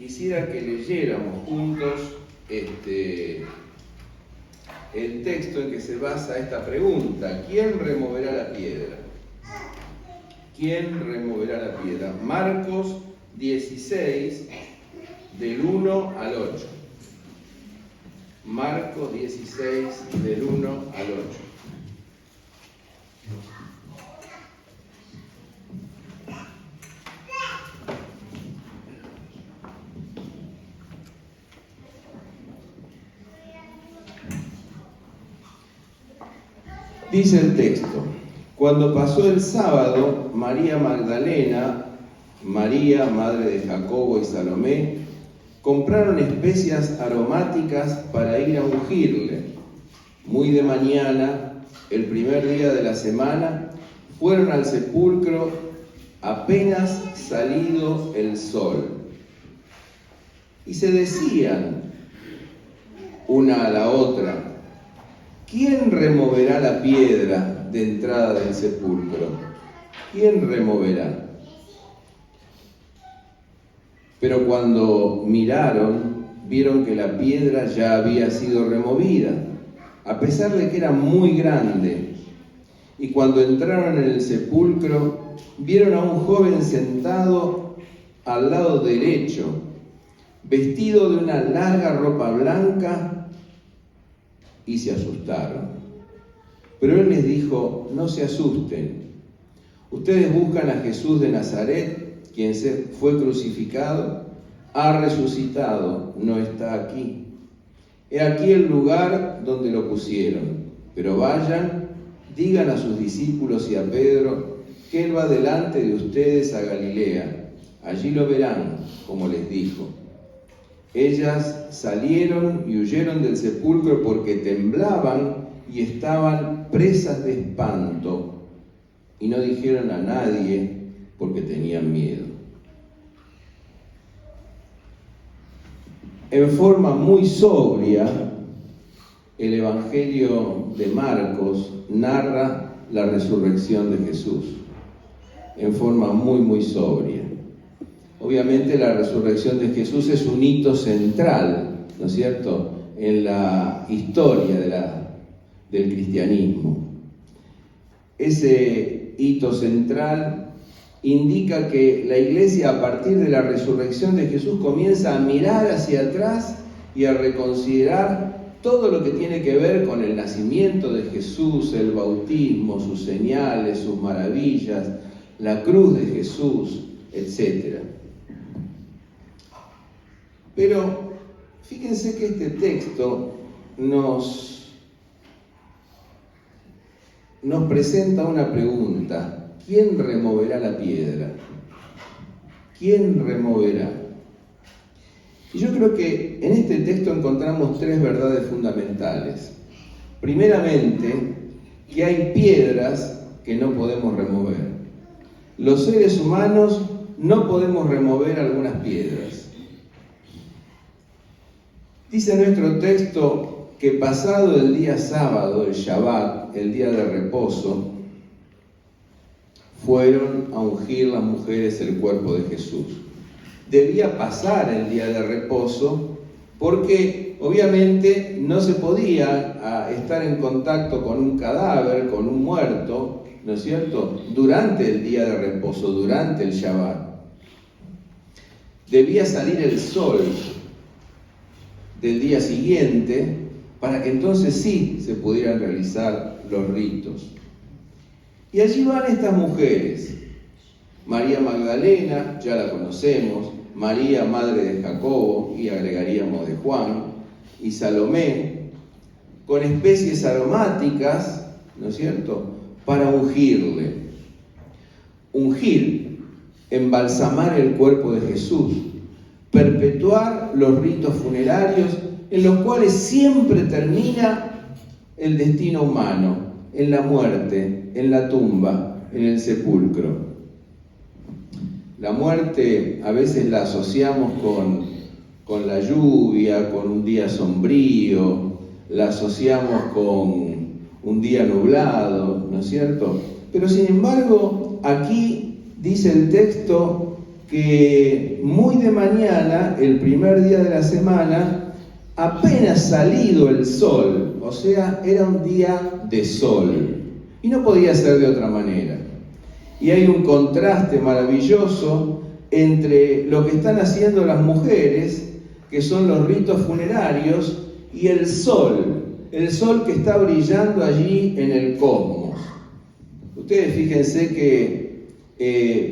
quisiera que leyéramos juntos el texto en que se basa esta pregunta. ¿Quién removerá la piedra? ¿Quién removerá la piedra? Marcos 16, del 1 al 8. Marcos 16, del 1 al 8. Dice el texto: cuando pasó el sábado, María Magdalena, María, madre de Jacobo y Salomé, compraron especias aromáticas para ir a ungirle. Muy de mañana, el primer día de la semana, fueron al sepulcro apenas salido el sol. Y se decían una a la otra: ¿quién removerá la piedra de entrada del sepulcro? ¿Quién removerá? Pero cuando miraron, vieron que la piedra ya había sido removida, a pesar de que era muy grande. Y cuando entraron en el sepulcro, vieron a un joven sentado al lado derecho, vestido de una larga ropa blanca, y se asustaron. Pero él les dijo: no se asusten. Ustedes buscan a Jesús de Nazaret, quien fue crucificado. Ha resucitado, no está aquí. He aquí el lugar donde lo pusieron. Pero vayan, digan a sus discípulos y a Pedro que él va delante de ustedes a Galilea. Allí lo verán, como les dijo. Ellas salieron y huyeron del sepulcro porque temblaban y estaban presas de espanto, y no dijeron a nadie porque tenían miedo. En forma muy sobria, el Evangelio de Marcos narra la resurrección de Jesús. En forma muy sobria. Obviamente la resurrección de Jesús es un hito central, ¿no es cierto?, en la historia del cristianismo. Ese hito central indica que la Iglesia, a partir de la resurrección de Jesús, comienza a mirar hacia atrás y a reconsiderar todo lo que tiene que ver con el nacimiento de Jesús, el bautismo, sus señales, sus maravillas, la cruz de Jesús, etc. Pero fíjense que este texto nos presenta una pregunta: ¿quién removerá la piedra? ¿Quién removerá? Y yo creo que en este texto encontramos tres verdades fundamentales. Primeramente, que hay piedras que no podemos remover. Los seres humanos no podemos remover algunas piedras. Dice nuestro texto que pasado el día sábado, el Shabbat, el día de reposo, fueron a ungir las mujeres el cuerpo de Jesús. Debía pasar el día de reposo porque obviamente no se podía estar en contacto con un cadáver, con un muerto, ¿no es cierto?, durante el día de reposo, durante el Shabbat. Debía salir el sol del día siguiente para que entonces sí se pudieran realizar los ritos. Y allí van estas mujeres: María Magdalena, ya la conocemos, María, madre de Jacobo, y agregaríamos de Juan, y Salomé, con especies aromáticas, ¿no es cierto?, para ungirle. Ungir, embalsamar el cuerpo de Jesús, perpetuar los ritos funerarios en los cuales siempre termina el destino humano, en la muerte, en la tumba, en el sepulcro. La muerte a veces la asociamos con la lluvia, con un día sombrío, la asociamos con un día nublado, ¿no es cierto? Pero sin embargo, aquí dice el texto que muy de mañana, el primer día de la semana, apenas salido el sol, o sea, era un día de sol, y no podía ser de otra manera. Y hay un contraste maravilloso entre lo que están haciendo las mujeres, que son los ritos funerarios, y el sol que está brillando allí en el cosmos. Ustedes fíjense que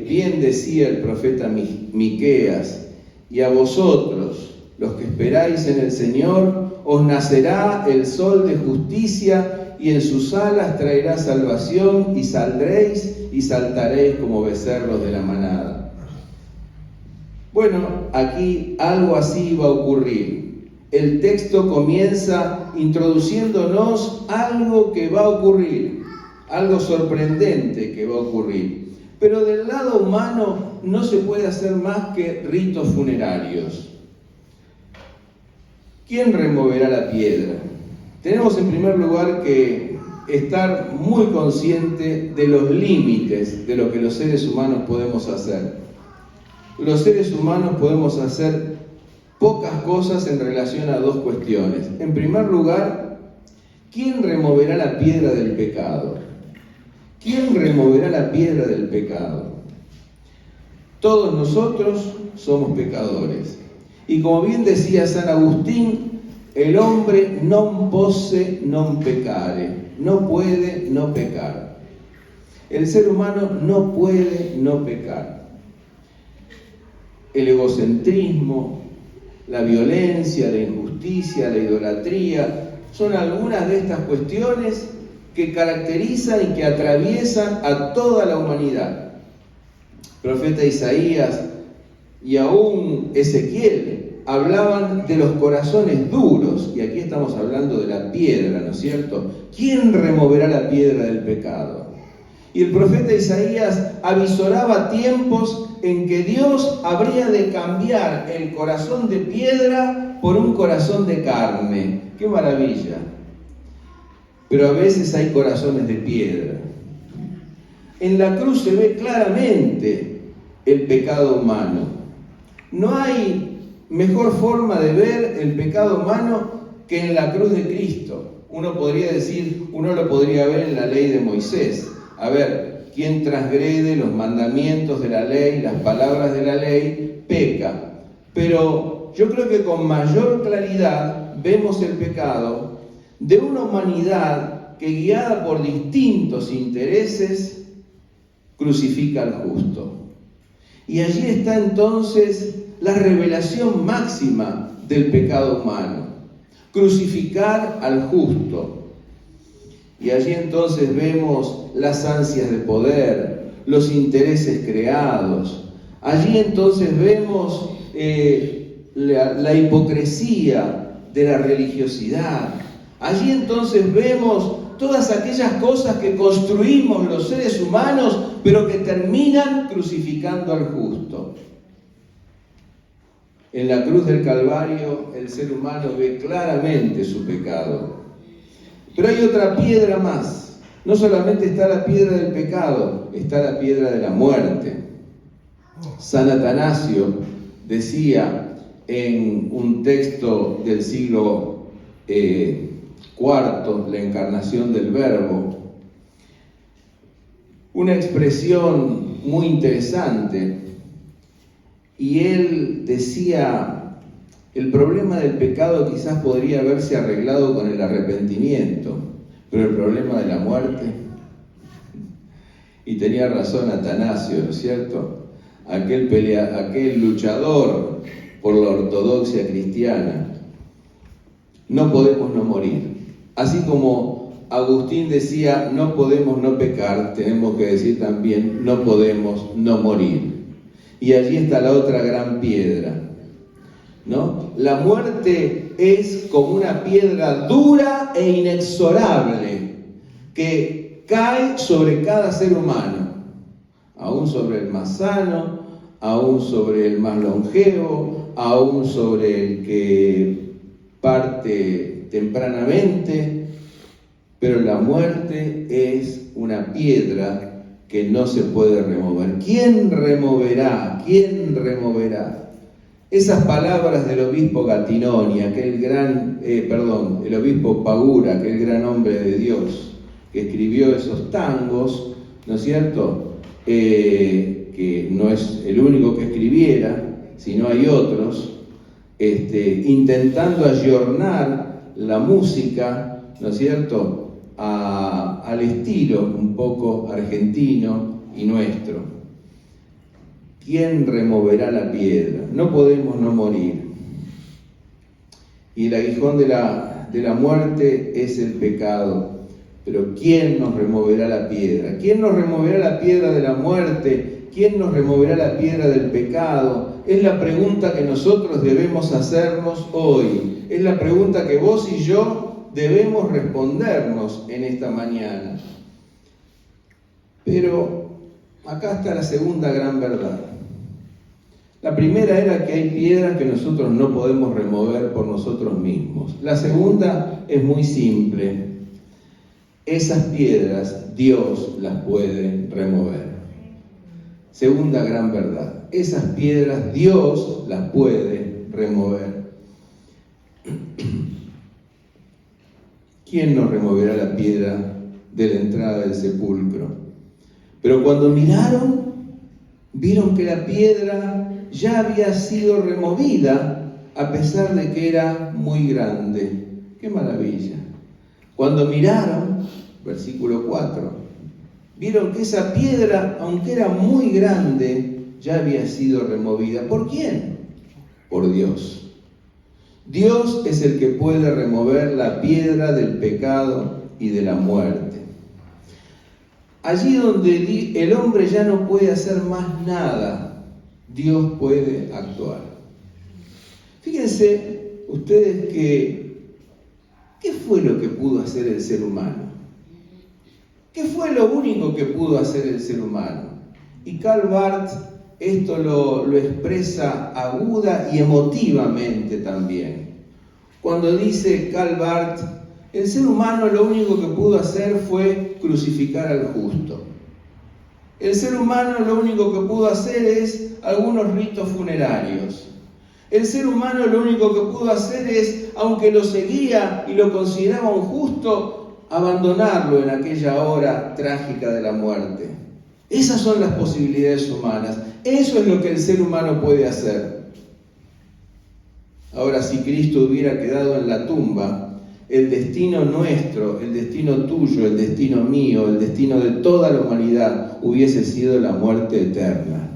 bien decía el profeta Miqueas: y a vosotros, los que esperáis en el Señor, os nacerá el sol de justicia, y en sus alas traerá salvación, y saldréis y saltaréis como becerros de la manada. Bueno, aquí algo así va a ocurrir. El texto comienza introduciéndonos algo que va a ocurrir, algo sorprendente que va a ocurrir. Pero del lado humano no se puede hacer más que ritos funerarios. ¿Quién removerá la piedra? Tenemos en primer lugar que estar muy consciente de los límites de lo que los seres humanos podemos hacer. Los seres humanos podemos hacer pocas cosas en relación a dos cuestiones. En primer lugar, ¿quién removerá la piedra del pecado? ¿Quién removerá la piedra del pecado? Todos nosotros somos pecadores. Y como bien decía San Agustín, el hombre non posse non peccare, no puede no pecar. El ser humano no puede no pecar. El egocentrismo, la violencia, la injusticia, la idolatría, son algunas de estas cuestiones que caracterizan y que atraviesan a toda la humanidad. El profeta Isaías y aún Ezequiel hablaban de los corazones duros, y aquí estamos hablando de la piedra, ¿no es cierto? ¿Quién removerá la piedra del pecado? Y el profeta Isaías avisoraba tiempos en que Dios habría de cambiar el corazón de piedra por un corazón de carne. ¡Qué maravilla! Pero a veces hay corazones de piedra. En la cruz se ve claramente el pecado humano. No hay mejor forma de ver el pecado humano que en la cruz de Cristo. Uno podría decir, uno lo podría ver en la ley de Moisés. A ver, quien transgrede los mandamientos de la ley, las palabras de la ley, peca. Pero yo creo que con mayor claridad vemos el pecado de una humanidad que, guiada por distintos intereses, crucifica al justo. Y allí está entonces la revelación máxima del pecado humano: crucificar al justo. Y allí entonces vemos las ansias de poder, los intereses creados. Allí entonces vemos la hipocresía de la religiosidad. Allí entonces vemos todas aquellas cosas que construimos los seres humanos, pero que terminan crucificando al justo. En la cruz del Calvario el ser humano ve claramente su pecado. Pero hay otra piedra más. No solamente está la piedra del pecado, está la piedra de la muerte. San Atanasio decía en un texto del siglo IV, la encarnación del Verbo, una expresión muy interesante, y él decía: el problema del pecado quizás podría haberse arreglado con el arrepentimiento, pero el problema de la muerte... Y tenía razón Atanasio, ¿no es cierto? Aquel luchador por la ortodoxia cristiana. No podemos no morir. Así como Agustín decía, no podemos no pecar, tenemos que decir también, no podemos no morir. Y allí está la otra gran piedra, ¿no? La muerte es como una piedra dura e inexorable que cae sobre cada ser humano, aún sobre el más sano, aún sobre el más longevo, aún sobre el que parte tempranamente, pero la muerte es una piedra que no se puede remover. ¿Quién removerá? ¿Quién removerá? Esas palabras del obispo Gattinoni, el obispo Pagura, aquel gran hombre de Dios, que escribió esos tangos, ¿no es cierto? Que no es el único que escribiera, sino hay otros, intentando ayornar la música, ¿no es cierto?, al estilo un poco argentino y nuestro. ¿Quién removerá la piedra? No podemos no morir. Y el aguijón de la muerte es el pecado. Pero ¿quién nos removerá la piedra? ¿Quién nos removerá la piedra de la muerte? ¿Quién nos removerá la piedra del pecado? Es la pregunta que nosotros debemos hacernos hoy. Es la pregunta que vos y yo debemos respondernos en esta mañana. Pero acá está la segunda gran verdad. La primera era que hay piedras que nosotros no podemos remover por nosotros mismos. La segunda es muy simple. Esas piedras Dios las puede remover. Segunda gran verdad. Esas piedras Dios las puede remover. ¿Quién nos removerá la piedra de la entrada del sepulcro? Pero cuando miraron, vieron que la piedra ya había sido removida, a pesar de que era muy grande. ¡Qué maravilla! Cuando miraron, versículo 4, vieron que esa piedra, aunque era muy grande, ya había sido removida. ¿Por quién? Por Dios. Dios es el que puede remover la piedra del pecado y de la muerte. Allí donde el hombre ya no puede hacer más nada, Dios puede actuar. Fíjense ustedes ¿qué fue lo que pudo hacer el ser humano? ¿Qué fue lo único que pudo hacer el ser humano? Y Karl Barth esto lo expresa aguda y emotivamente también. Cuando dice Karl Barth, el ser humano lo único que pudo hacer fue crucificar al justo. El ser humano lo único que pudo hacer es algunos ritos funerarios. El ser humano lo único que pudo hacer es, aunque lo seguía y lo consideraba un justo, abandonarlo en aquella hora trágica de la muerte. Esas son las posibilidades humanas. Eso es lo que el ser humano puede hacer. Ahora, si Cristo hubiera quedado en la tumba, el destino nuestro, el destino tuyo, el destino mío, el destino de toda la humanidad hubiese sido la muerte eterna.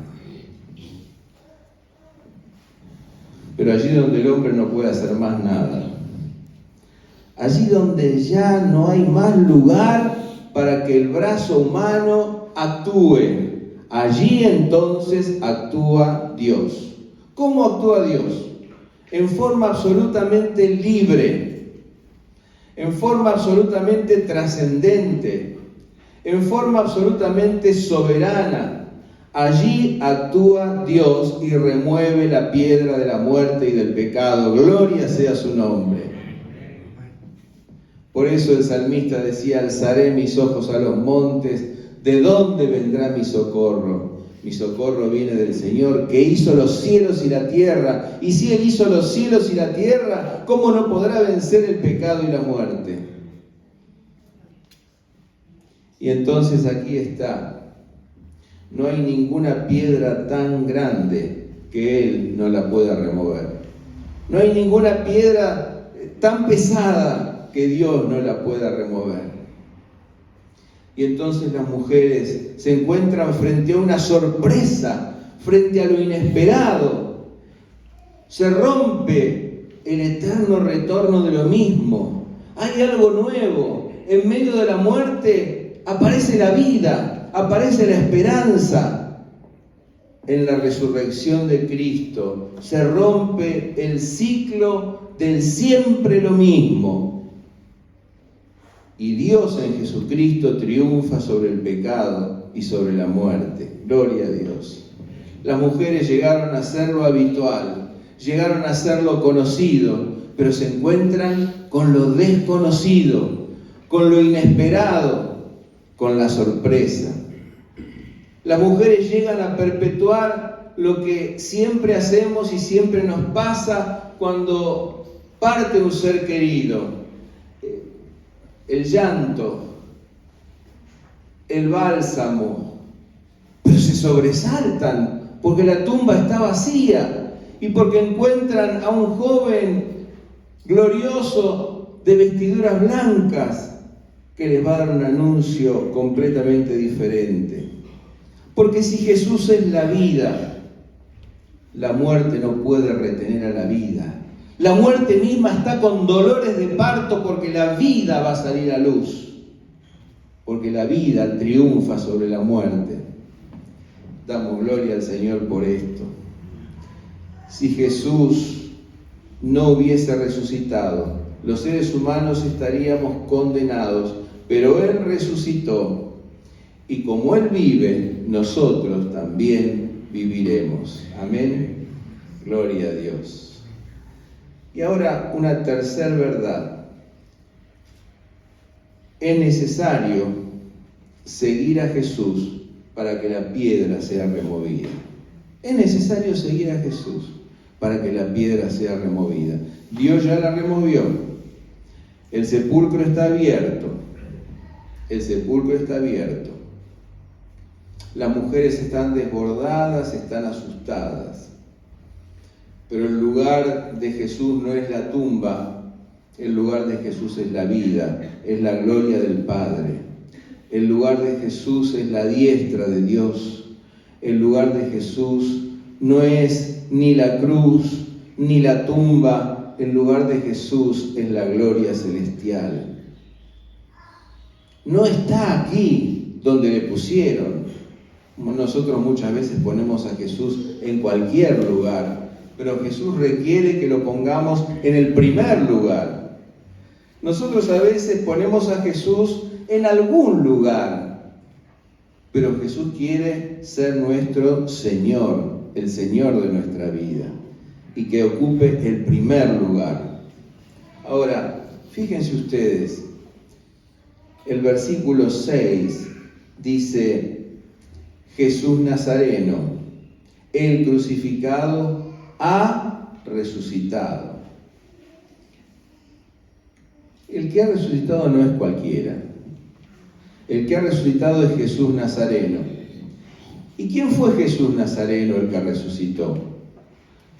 Pero allí donde el hombre no puede hacer más nada, allí donde ya no hay más lugar para que el brazo humano actúe, allí entonces actúa Dios. ¿Cómo actúa Dios? En forma absolutamente libre, en forma absolutamente trascendente, en forma absolutamente soberana. Allí actúa Dios y remueve la piedra de la muerte y del pecado. Gloria sea su nombre. Por eso el salmista decía: alzaré mis ojos a los montes, ¿de dónde vendrá mi socorro? Mi socorro viene del Señor, que hizo los cielos y la tierra. Y si Él hizo los cielos y la tierra, ¿cómo no podrá vencer el pecado y la muerte? Y entonces aquí está. No hay ninguna piedra tan grande que Él no la pueda remover. No hay ninguna piedra tan pesada que Dios no la pueda remover. Y entonces las mujeres se encuentran frente a una sorpresa, frente a lo inesperado. Se rompe el eterno retorno de lo mismo. Hay algo nuevo. En medio de la muerte aparece la vida, aparece la esperanza. En la resurrección de Cristo se rompe el ciclo del siempre lo mismo. Y Dios en Jesucristo triunfa sobre el pecado y sobre la muerte. Gloria a Dios. Las mujeres llegaron a ser lo habitual, llegaron a ser lo conocido, pero se encuentran con lo desconocido, con lo inesperado, con la sorpresa. Las mujeres llegan a perpetuar lo que siempre hacemos y siempre nos pasa cuando parte un ser querido. El llanto, el bálsamo, pero se sobresaltan porque la tumba está vacía y porque encuentran a un joven glorioso de vestiduras blancas que les va a dar un anuncio completamente diferente. Porque si Jesús es la vida, la muerte no puede retener a la vida. La muerte misma está con dolores de parto porque la vida va a salir a luz. Porque la vida triunfa sobre la muerte. Damos gloria al Señor por esto. Si Jesús no hubiese resucitado, los seres humanos estaríamos condenados, pero Él resucitó. Y como Él vive, nosotros también viviremos. Amén. Gloria a Dios. Y ahora una tercera verdad. Es necesario seguir a Jesús para que la piedra sea removida. Es necesario seguir a Jesús para que la piedra sea removida. Dios ya la removió. El sepulcro está abierto. El sepulcro está abierto. Las mujeres están desbordadas, están asustadas. Pero el lugar de Jesús no es la tumba, el lugar de Jesús es la vida, es la gloria del Padre. El lugar de Jesús es la diestra de Dios. El lugar de Jesús no es ni la cruz, ni la tumba. El lugar de Jesús es la gloria celestial. No está aquí donde le pusieron. Nosotros muchas veces ponemos a Jesús en cualquier lugar, pero Jesús requiere que lo pongamos en el primer lugar. Nosotros a veces ponemos a Jesús en algún lugar, pero Jesús quiere ser nuestro Señor, el Señor de nuestra vida, y que ocupe el primer lugar. Ahora, fíjense ustedes, el versículo 6 dice: Jesús Nazareno, el crucificado, ha resucitado. El que ha resucitado no es cualquiera. El que ha resucitado es Jesús Nazareno. ¿Y quién fue Jesús Nazareno el que resucitó?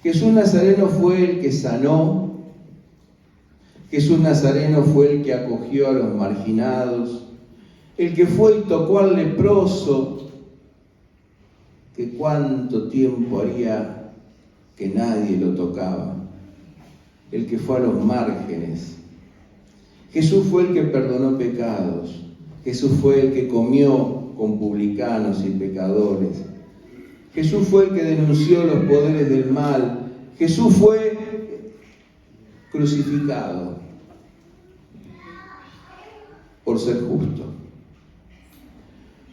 Jesús Nazareno fue el que sanó. Jesús Nazareno fue el que acogió a los marginados. El que fue y tocó al leproso, que cuánto tiempo haría que nadie lo tocaba. El que fue a los márgenes. Jesús fue el que perdonó pecados. Jesús fue el que comió con publicanos y pecadores. Jesús fue el que denunció los poderes del mal. Jesús fue crucificado por ser justo.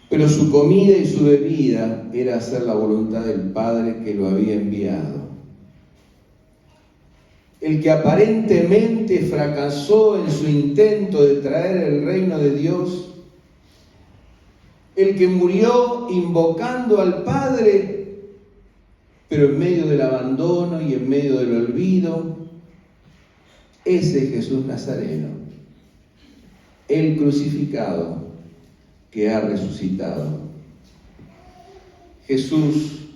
Pero su comida y su bebida era hacer la voluntad del Padre que lo había enviado. El que aparentemente fracasó en su intento de traer el reino de Dios, el que murió invocando al Padre, pero en medio del abandono y en medio del olvido, ese es Jesús Nazareno, el crucificado que ha resucitado. Jesús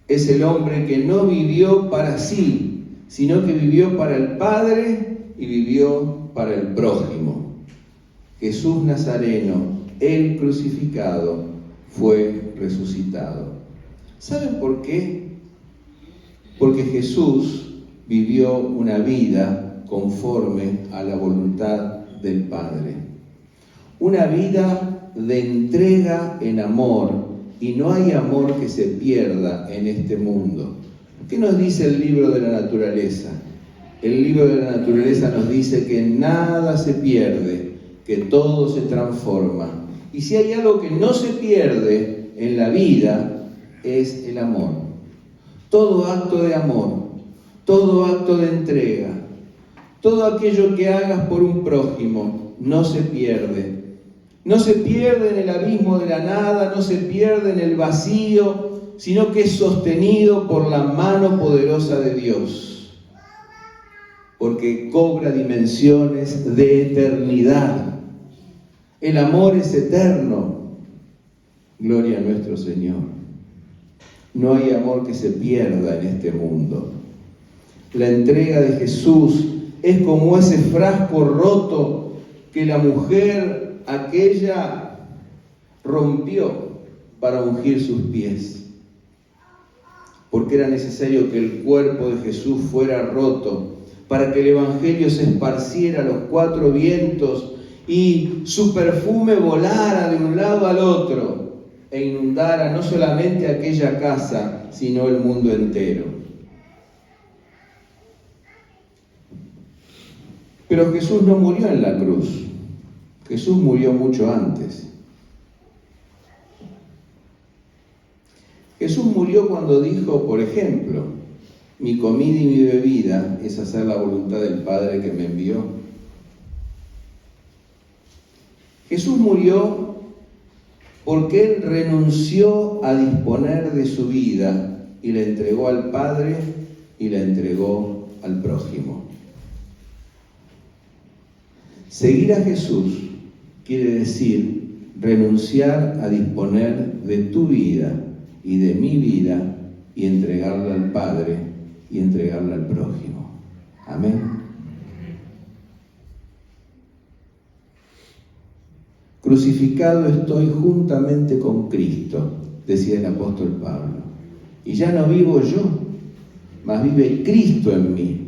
es el hombre que no vivió para sí, sino que vivió para el Padre y vivió para el prójimo. Jesús Nazareno, el crucificado, fue resucitado. ¿Saben por qué? Porque Jesús vivió una vida conforme a la voluntad del Padre. Una vida de entrega en amor, y no hay amor que se pierda en este mundo. ¿Qué nos dice el libro de la naturaleza? El libro de la naturaleza nos dice que nada se pierde, que todo se transforma. Y si hay algo que no se pierde en la vida, es el amor. Todo acto de amor, todo acto de entrega, todo aquello que hagas por un prójimo, no se pierde. No se pierde en el abismo de la nada, no se pierde en el vacío, sino que es sostenido por la mano poderosa de Dios, porque cobra dimensiones de eternidad. El amor es eterno. Gloria a nuestro Señor. No hay amor que se pierda en este mundo. La entrega de Jesús es como ese frasco roto que la mujer aquella rompió para ungir sus pies, porque era necesario que el cuerpo de Jesús fuera roto para que el Evangelio se esparciera a los cuatro vientos y su perfume volara de un lado al otro e inundara no solamente aquella casa, sino el mundo entero. Pero Jesús no murió en la cruz. Jesús murió mucho antes. Jesús murió cuando dijo, por ejemplo, mi comida y mi bebida es hacer la voluntad del Padre que me envió. Jesús murió porque Él renunció a disponer de su vida y la entregó al Padre y la entregó al prójimo. Seguir a Jesús quiere decir renunciar a disponer de tu vida y de mi vida y entregarla al Padre y entregarla al prójimo. Amén. Crucificado estoy juntamente con Cristo, decía el apóstol Pablo. Y ya no vivo yo, mas vive Cristo en mí.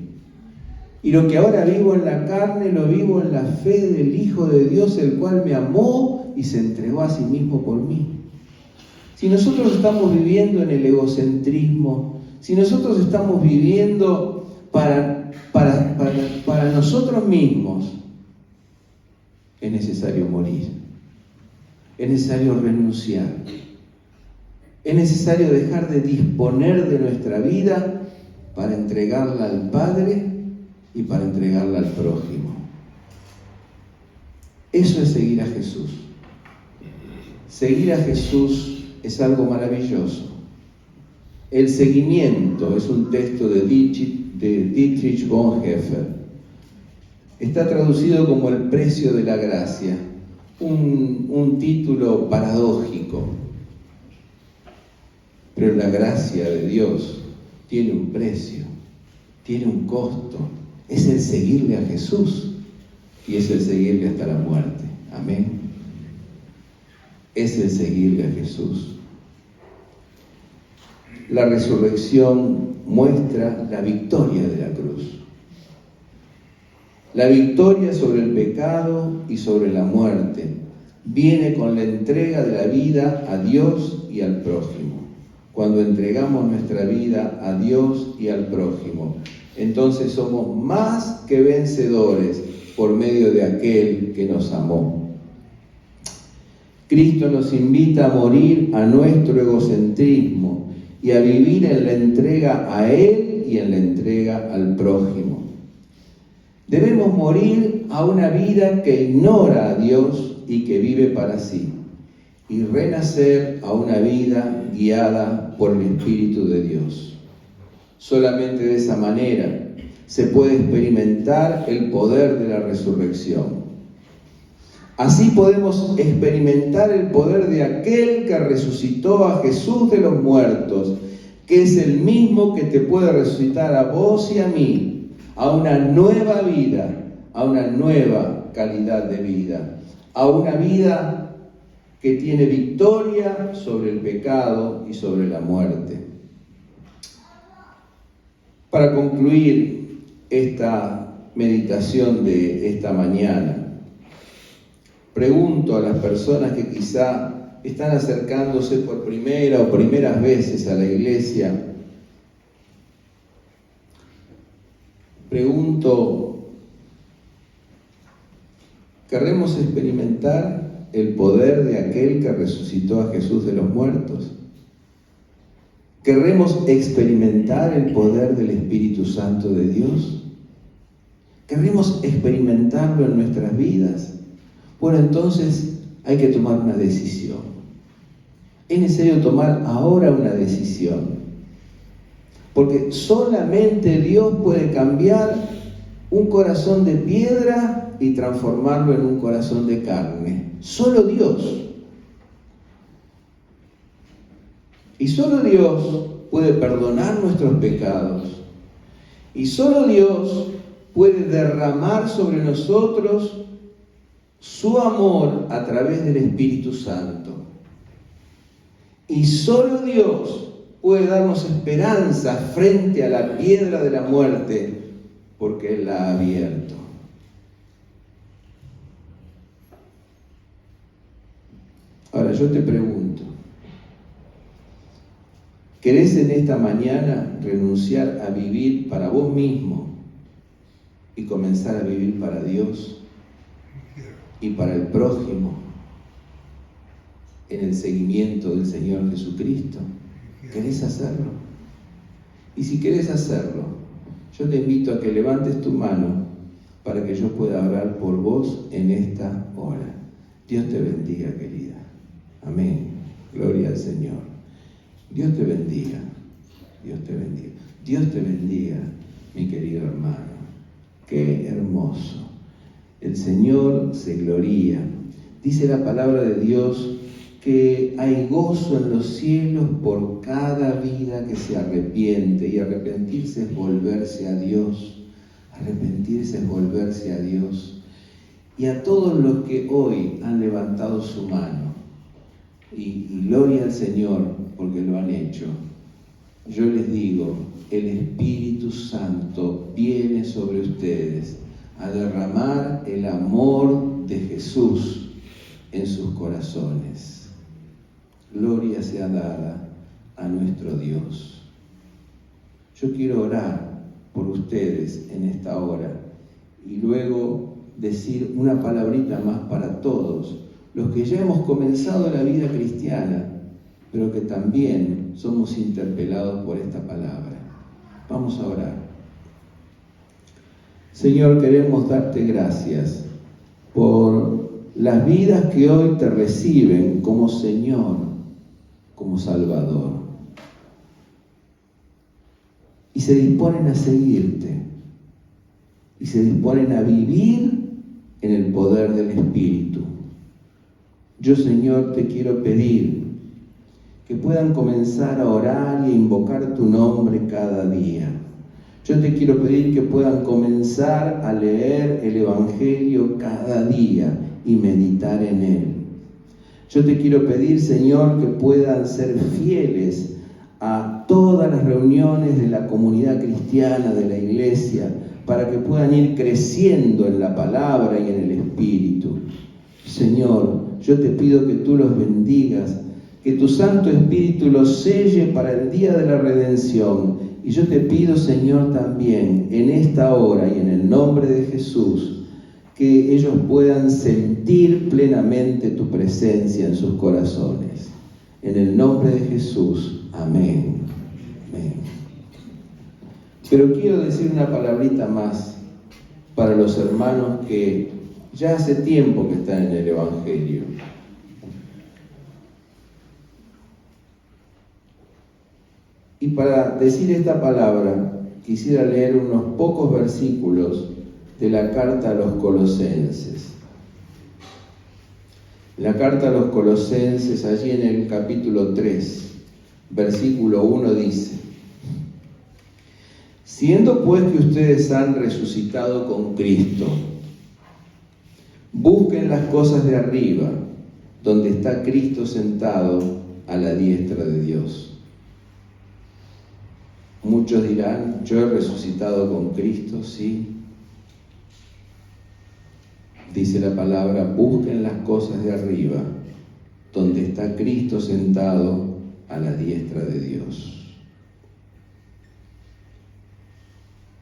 Y lo que ahora vivo en la carne, lo vivo en la fe del Hijo de Dios, el cual me amó y se entregó a sí mismo por mí. Si nosotros estamos viviendo en el egocentrismo, si nosotros estamos viviendo para nosotros mismos, es necesario morir, es necesario renunciar, es necesario dejar de disponer de nuestra vida para entregarla al Padre y para entregarla al prójimo. Eso es seguir a Jesús. Seguir a Jesús es algo maravilloso. El seguimiento es un texto de Dietrich Bonhoeffer. Está traducido como el precio de la gracia, un título paradójico. Pero la gracia de Dios tiene un precio, tiene un costo. Es el seguirle a Jesús y es el seguirle hasta la muerte. Amén. Es el seguirle a Jesús. La resurrección muestra la victoria de la cruz. La victoria sobre el pecado y sobre la muerte viene con la entrega de la vida a Dios y al prójimo. Cuando entregamos nuestra vida a Dios y al prójimo, entonces somos más que vencedores por medio de aquel que nos amó. Cristo nos invita a morir a nuestro egocentrismo y a vivir en la entrega a Él y en la entrega al prójimo. Debemos morir a una vida que ignora a Dios y que vive para sí, y renacer a una vida guiada por el Espíritu de Dios. Solamente de esa manera se puede experimentar el poder de la resurrección. Así podemos experimentar el poder de aquel que resucitó a Jesús de los muertos, que es el mismo que te puede resucitar a vos y a mí, a una nueva vida, a una nueva calidad de vida, a una vida que tiene victoria sobre el pecado y sobre la muerte. Para concluir esta meditación de esta mañana, pregunto a las personas que quizá están acercándose por primera o primeras veces a la iglesia, pregunto, ¿queremos experimentar el poder de aquel que resucitó a Jesús de los muertos? ¿Queremos experimentar el poder del Espíritu Santo de Dios? ¿Queremos experimentarlo en nuestras vidas? Bueno, entonces hay que tomar una decisión. Es necesario tomar ahora una decisión. Porque solamente Dios puede cambiar un corazón de piedra y transformarlo en un corazón de carne. Solo Dios. Y solo Dios puede perdonar nuestros pecados. Y solo Dios puede derramar sobre nosotros su amor a través del Espíritu Santo. Y solo Dios puede darnos esperanza frente a la piedra de la muerte, porque Él la ha abierto. Ahora yo te pregunto, ¿querés en esta mañana renunciar a vivir para vos mismo y comenzar a vivir para Dios y para el prójimo en el seguimiento del Señor Jesucristo? ¿Querés hacerlo? Y si querés hacerlo, yo te invito a que levantes tu mano para que yo pueda orar por vos en esta hora. Dios te bendiga, querida. Amén. Gloria al Señor. Dios te bendiga. Dios te bendiga. Dios te bendiga, mi querido hermano. Qué hermoso. El Señor se gloría. Dice la palabra de Dios que hay gozo en los cielos por cada vida que se arrepiente, y arrepentirse es volverse a Dios. Arrepentirse es volverse a Dios. Y a todos los que hoy han levantado su mano, y gloria al Señor porque lo han hecho, yo les digo, el Espíritu Santo viene sobre ustedes a derramar el amor de Jesús en sus corazones. Gloria sea dada a nuestro Dios. Yo quiero orar por ustedes en esta hora y luego decir una palabrita más para todos los que ya hemos comenzado la vida cristiana, pero que también somos interpelados por esta palabra. Vamos a orar. Señor, queremos darte gracias por las vidas que hoy te reciben como Señor, como Salvador, y se disponen a seguirte, y se disponen a vivir en el poder del Espíritu. Yo, Señor, te quiero pedir que puedan comenzar a orar y a invocar tu nombre cada día. Yo te quiero pedir que puedan comenzar a leer el Evangelio cada día y meditar en él. Yo te quiero pedir, Señor, que puedan ser fieles a todas las reuniones de la comunidad cristiana, de la iglesia, para que puedan ir creciendo en la palabra y en el Espíritu. Señor, yo te pido que tú los bendigas, que tu Santo Espíritu los selle para el día de la redención. Y yo te pido, Señor, también en esta hora y en el nombre de Jesús, que ellos puedan sentir plenamente tu presencia en sus corazones. En el nombre de Jesús. Amén. Amén. Pero quiero decir una palabrita más para los hermanos que ya hace tiempo que están en el Evangelio. Y para decir esta palabra, quisiera leer unos pocos versículos de la carta a los Colosenses. La carta a los Colosenses, allí en el capítulo 3, versículo 1 dice: siendo pues que ustedes han resucitado con Cristo, busquen las cosas de arriba, donde está Cristo sentado a la diestra de Dios. Muchos dirán, yo he resucitado con Cristo, sí. Dice la palabra, busquen las cosas de arriba, donde está Cristo sentado a la diestra de Dios.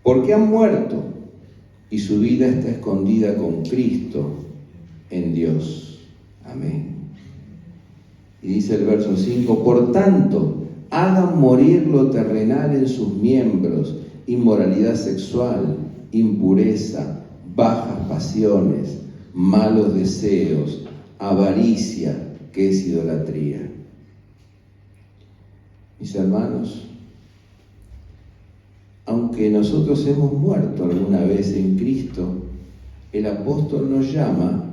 Porque han muerto y su vida está escondida con Cristo en Dios. Amén. Y dice el verso 5, por tanto, hagan morir lo terrenal en sus miembros, inmoralidad sexual, impureza, bajas pasiones, malos deseos, avaricia, que es idolatría. Mis hermanos, aunque nosotros hemos muerto alguna vez en Cristo, el apóstol nos llama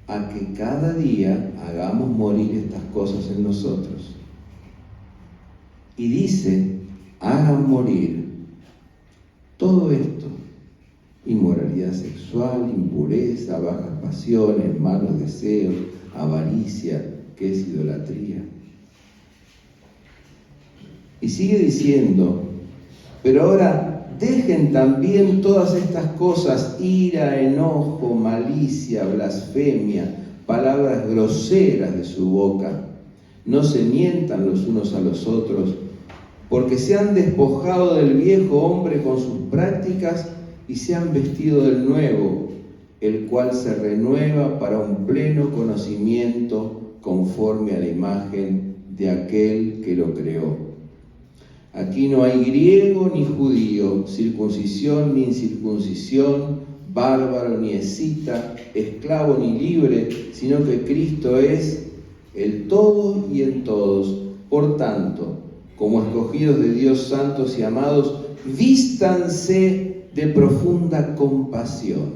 a que cada día hagamos morir estas cosas en nosotros. Y dice, hagan morir todo esto: inmoralidad sexual, impureza, bajas pasiones, malos deseos, avaricia, que es idolatría. Y sigue diciendo, pero ahora dejen también todas estas cosas: ira, enojo, malicia, blasfemia, palabras groseras de su boca. No se mientan los unos a los otros, porque se han despojado del viejo hombre con sus prácticas y se han vestido del nuevo, el cual se renueva para un pleno conocimiento conforme a la imagen de aquel que lo creó. Aquí no hay griego ni judío, circuncisión ni incircuncisión, bárbaro ni escita, esclavo ni libre, sino que Cristo es el todo y en todos. Por tanto, como escogidos de Dios, santos y amados, vístanse de profunda compasión.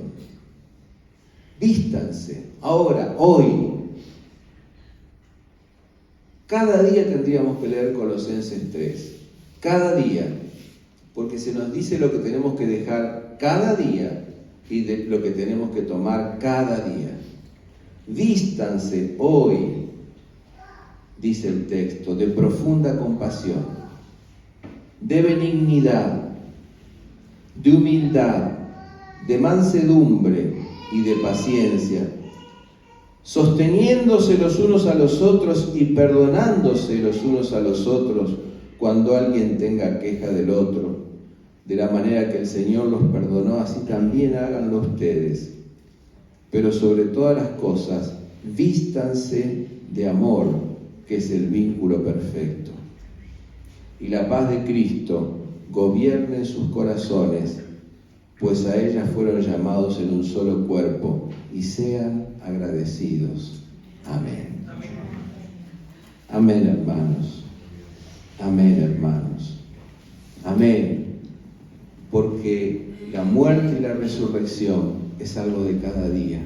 Vístanse. Ahora, hoy. Cada día tendríamos que leer Colosenses 3. Cada día. Porque se nos dice lo que tenemos que dejar cada día y de lo que tenemos que tomar cada día. Vístanse hoy, dice el texto, de profunda compasión, de benignidad, de humildad, de mansedumbre y de paciencia, sosteniéndose los unos a los otros y perdonándose los unos a los otros cuando alguien tenga queja del otro. De la manera que el Señor los perdonó, así también háganlo ustedes. Pero sobre todas las cosas, vístanse de amor, que es el vínculo perfecto. Y la paz de Cristo gobierne en sus corazones, pues a ella fueron llamados en un solo cuerpo, y sean agradecidos. Amén. Amén, hermanos. Amén, hermanos. Amén. Porque la muerte y la resurrección es algo de cada día.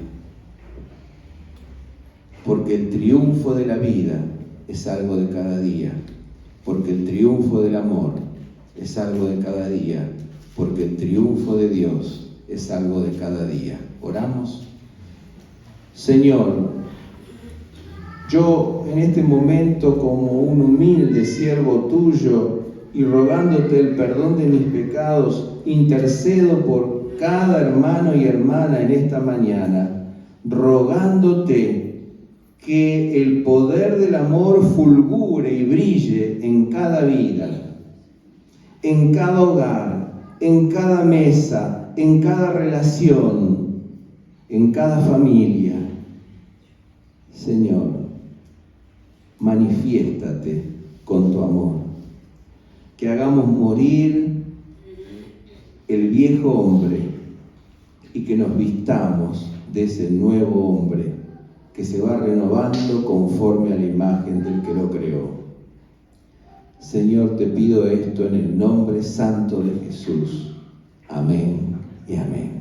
Porque el triunfo de la vida es algo de cada día. Porque el triunfo del amor es algo de cada día. Porque el triunfo de Dios es algo de cada día. ¿Oramos? Señor, yo en este momento, como un humilde siervo tuyo y rogándote el perdón de mis pecados, intercedo por cada hermano y hermana en esta mañana, rogándote que el poder del amor fulgure y brille en cada vida, en cada hogar, en cada mesa, en cada relación, en cada familia. Señor, manifiéstate con tu amor, que hagamos morir el viejo hombre y que nos vistamos de ese nuevo hombre que se va renovando conforme a la imagen del que lo creó. Señor, te pido esto en el nombre santo de Jesús. Amén y amén.